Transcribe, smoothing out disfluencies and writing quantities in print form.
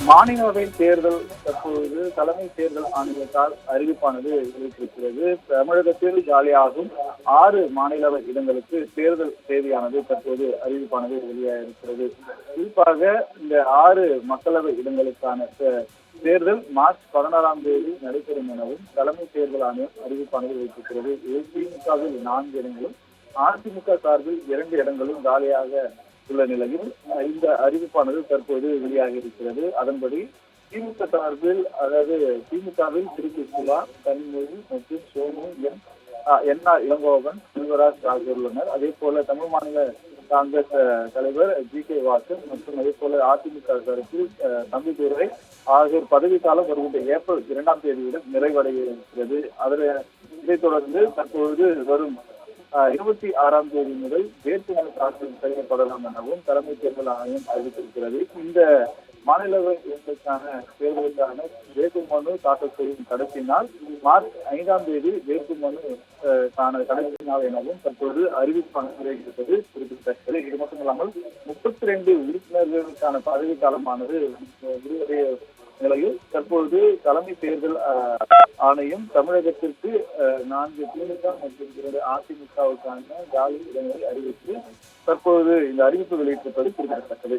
மாநிலங்களவை தேர்தல் தற்பொழுது தலைமை தேர்தல் ஆணையத்தால் அறிவிப்பானது வெளியிட்டிருக்கிறது. தமிழகத்தில் காலியாகும் 6 மாநிலவை இடங்களுக்கு தேர்தல் தேதியானது தற்போது அறிவிப்பானது வெளியாகிருக்கிறது. குறிப்பாக இந்த 6 மக்களவை இடங்களுக்கான தேர்தல் மார்ச் 16ஆம் தேதி நடைபெறும் எனவும் தலைமை தேர்தல் ஆணையம் அறிவிப்பானது வெளியிட்டிருக்கிறது. இதில் திமுகவில் 4 இடங்களும் அதிமுக சார்பில் 2 இடங்களும் காலியாக உள்ள நிலையில் இந்த அறிவிப்பானது தற்போது வெளியாகி இருக்கிறது. அதன்படி திமுக சார்பில், அதாவது திமுகவில் திருச்சி சிவா, கனிமொழி மற்றும் சோமு, என்.ஆர். இளங்கோவன், செல்வராஜ் ஆகியோர் உள்ளனர். அதே போல தமிழ் மாநில காங்கிரஸ் தலைவர் ஜி.கே. வாசன் மற்றும் அதே போல அதிமுக சார்பில் தம்பிதுரை ஆகியோர் பதவிக்காலம் வருகின்ற ஏப்ரல் 2ஆம் தேதியுடன் நிறைவடைய இருக்கிறது. இதைத் தொடர்ந்து தற்பொழுது வரும் 26ஆம் தேதி முதல் வேட்புமனு தாக்கல் செய்யப்படலாம் எனவும் தலைமை தேர்தல் ஆணையம் அறிவித்திருக்கிறது. இந்த மாநிலவை தேர்தலுக்கான வேட்புமனு தாக்கல் செய்யும் கடைசி நாள் மார்ச் 5ஆம் தேதி வேட்புமனு கடைசி நாள் எனவும் தற்போது அறிவிப்பானது கிடைத்திருப்பது குறிப்பிடத்தக்கது. இது மட்டுமல்லாமல் 32 உறுப்பினர்களுக்கான பதவிக்காலமானது முடிவடைய நிலையில் தற்பொழுது தலைமை தேர்தல் ஆணையம் தமிழகத்திற்கு 4 திமுக மற்றும் 2 அதிமுகவுக்கான காலி இடங்களை அறிவித்து தற்போது இந்த அறிவிப்பு வெளியிட்டிருப்பது குறிப்பிடத்தக்கது.